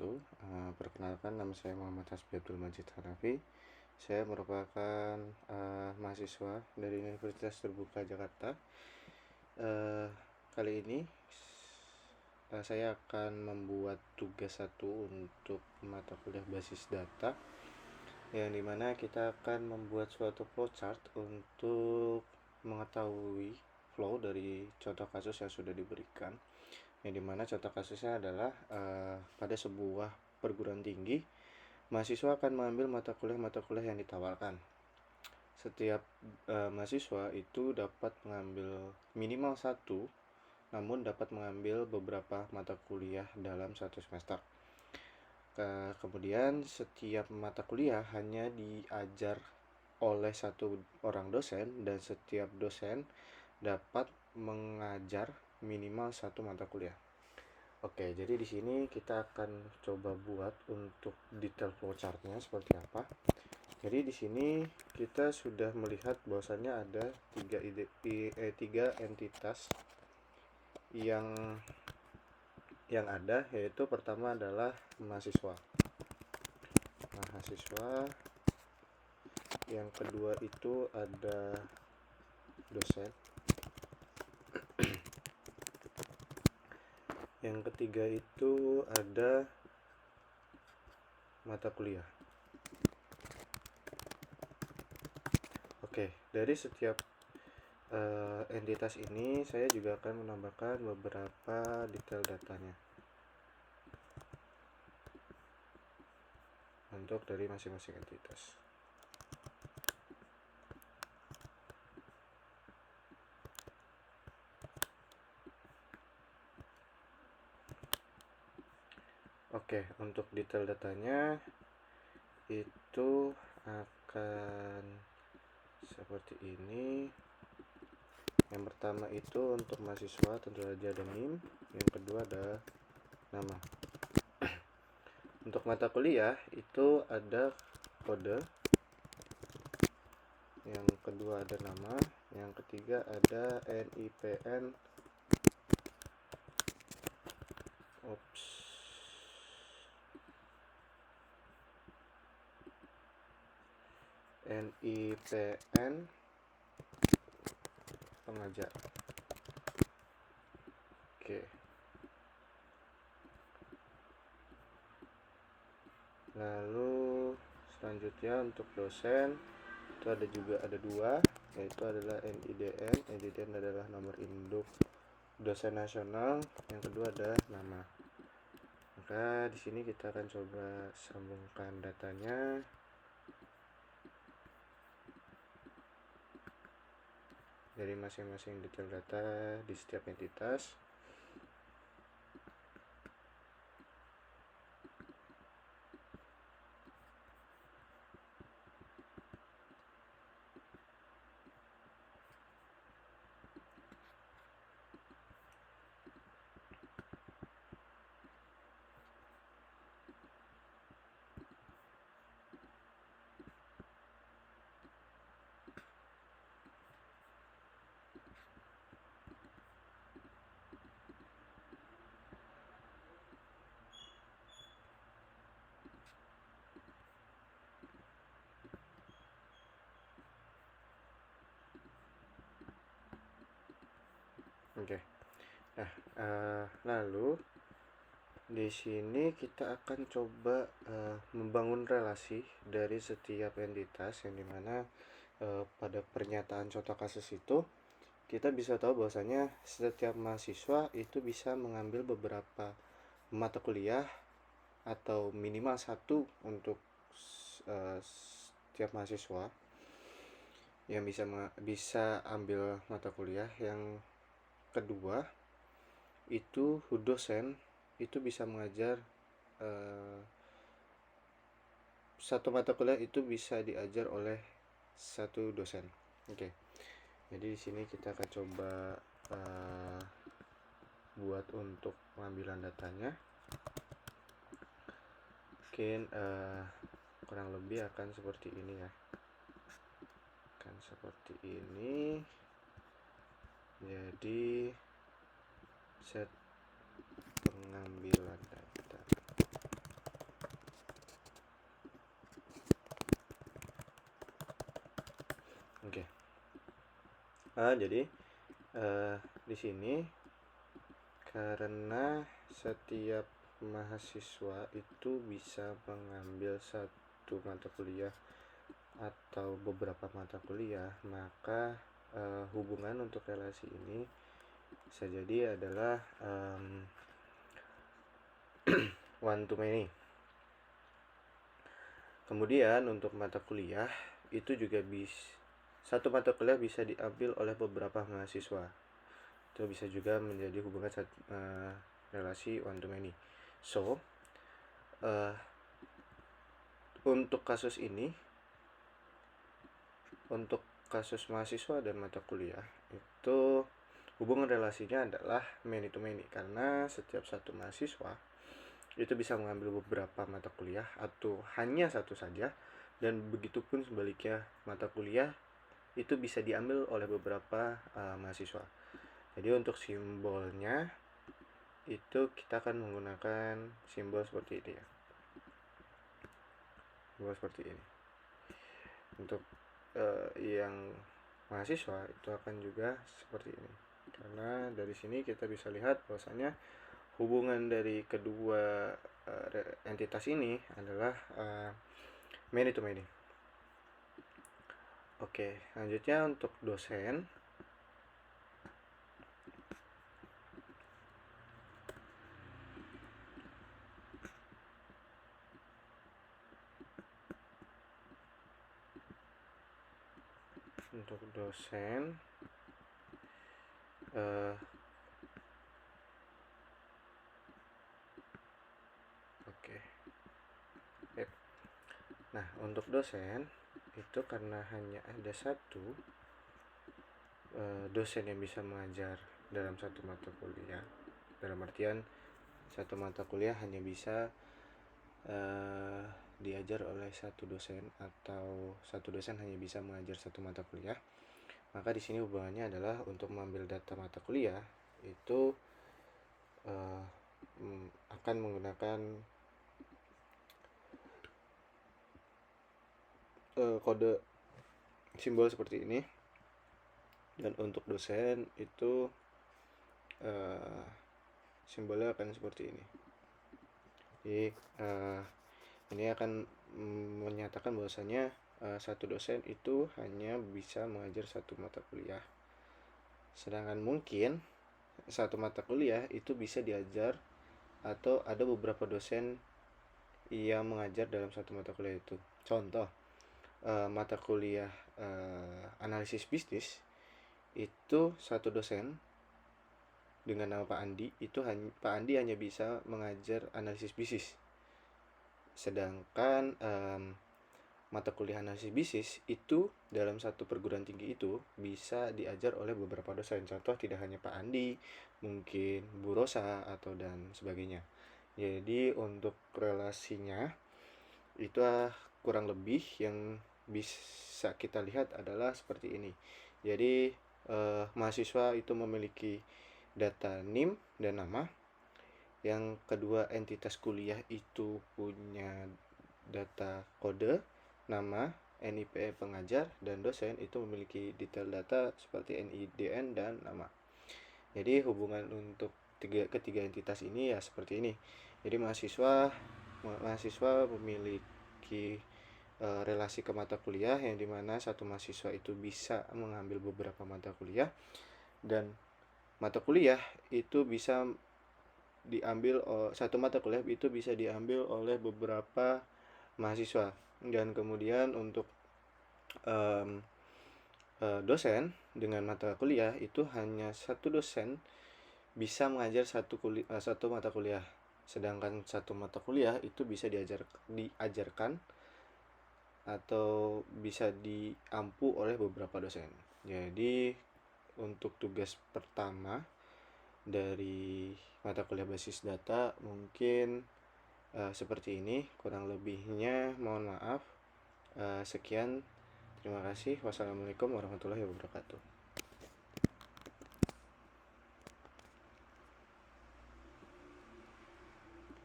wabarakatuh. Perkenalkan, nama saya Muhammad Hasbi Abdul Majid Hanafi. Saya merupakan mahasiswa dari Universitas Terbuka Jakarta. Kali ini saya akan membuat tugas satu untuk mata kuliah basis data, yang dimana kita akan membuat suatu flowchart untuk mengetahui flow dari contoh kasus yang sudah diberikan, yang dimana contoh kasusnya adalah pada sebuah perguruan tinggi, mahasiswa akan mengambil mata kuliah yang ditawarkan. Setiap mahasiswa itu dapat mengambil minimal satu, namun dapat mengambil beberapa mata kuliah dalam satu semester. Kemudian setiap mata kuliah hanya diajar oleh satu orang dosen, dan setiap dosen dapat mengajar minimal satu mata kuliah. Oke, jadi di sini kita akan coba buat untuk detail flowchartnya seperti apa. Jadi di sini kita sudah melihat bahwasannya ada tiga entitas yang ada, yaitu pertama adalah mahasiswa, yang kedua itu ada dosen, yang ketiga itu ada mata kuliah. Oke, dari setiap entitas ini saya juga akan menambahkan beberapa detail datanya untuk dari masing-masing entitas. Oke, untuk detail datanya itu akan seperti ini. Yang pertama itu untuk mahasiswa tentu saja ada NIM, yang kedua ada nama. Untuk mata kuliah itu ada kode, yang kedua ada nama, yang ketiga ada NIPN. NIPN pengajar. Oke. Lalu selanjutnya untuk dosen itu ada dua, yaitu adalah NIDN. NIDN adalah nomor induk dosen nasional, yang kedua ada nama. Maka di sini kita akan coba sambungkan datanya. Dari masing-masing detail data di setiap entitas. Oke. Lalu di sini kita akan coba membangun relasi dari setiap entitas, yang dimana pada pernyataan contoh kasus itu kita bisa tahu bahwasanya setiap mahasiswa itu bisa mengambil beberapa mata kuliah atau minimal satu untuk setiap mahasiswa yang bisa ambil mata kuliah. Yang kedua itu dosen itu bisa mengajar satu mata kuliah itu bisa diajar oleh satu dosen. Oke. Jadi di sini kita akan coba buat untuk pengambilan datanya. Mungkin kurang lebih akan seperti ini ya. Jadi set pengambilan data. Jadi di sini karena setiap mahasiswa itu bisa mengambil satu mata kuliah atau beberapa mata kuliah, maka hubungan untuk relasi ini bisa jadi adalah one to many. Kemudian untuk mata kuliah itu juga satu mata kuliah bisa diambil oleh beberapa mahasiswa. Itu bisa juga menjadi hubungan relasi one to many. So untuk kasus ini, untuk kasus mahasiswa dan mata kuliah itu hubungan relasinya adalah many to many, karena setiap satu mahasiswa itu bisa mengambil beberapa mata kuliah atau hanya satu saja, dan begitupun sebaliknya, mata kuliah itu bisa diambil oleh beberapa mahasiswa. Jadi untuk simbolnya itu kita akan menggunakan simbol seperti ini ya, simbol seperti ini. Untuk yang mahasiswa itu akan juga seperti ini, karena dari sini kita bisa lihat bahwasanya hubungan dari kedua entitas ini adalah many to many. Oke, selanjutnya untuk dosen. Untuk dosen oke. Nah, untuk dosen itu karena hanya ada satu dosen yang bisa mengajar dalam satu mata kuliah, dalam artian satu mata kuliah hanya bisa diajar oleh satu dosen, atau satu dosen hanya bisa mengajar satu mata kuliah, maka di sini hubungannya adalah untuk mengambil data mata kuliah itu akan menggunakan kode simbol seperti ini. Dan untuk dosen itu simbolnya akan seperti ini. Jadi ini akan menyatakan bahwasanya satu dosen itu hanya bisa mengajar satu mata kuliah, sedangkan mungkin satu mata kuliah itu bisa diajar atau ada beberapa dosen yang mengajar dalam satu mata kuliah itu. Contoh mata kuliah analisis bisnis itu satu dosen dengan nama Pak Andi, itu Pak Andi hanya bisa mengajar analisis bisnis, sedangkan mata kuliah analisis bisnis itu dalam satu perguruan tinggi itu bisa diajar oleh beberapa dosen. Contoh tidak hanya Pak Andi, mungkin Bu Rosa atau dan sebagainya. Jadi untuk relasinya itu kurang lebih yang bisa kita lihat adalah seperti ini. Jadi mahasiswa itu memiliki data NIM dan nama. Yang kedua, entitas kuliah itu punya data kode, nama, NIP pengajar, dan dosen itu memiliki detail data seperti NIDN dan nama. Jadi hubungan untuk ketiga entitas ini ya seperti ini. Jadi mahasiswa memiliki relasi ke mata kuliah, yang dimana satu mahasiswa itu bisa mengambil beberapa mata kuliah, dan mata kuliah itu bisa diambil satu mata kuliah itu bisa diambil oleh beberapa mahasiswa. Dan kemudian untuk dosen dengan mata kuliah itu hanya satu dosen bisa mengajar satu mata kuliah, sedangkan satu mata kuliah itu bisa diajarkan atau bisa diampu oleh beberapa dosen. Jadi untuk tugas pertama dari mata kuliah basis data mungkin seperti ini, kurang lebihnya mohon maaf. Sekian, terima kasih. Wassalamualaikum warahmatullahi wabarakatuh.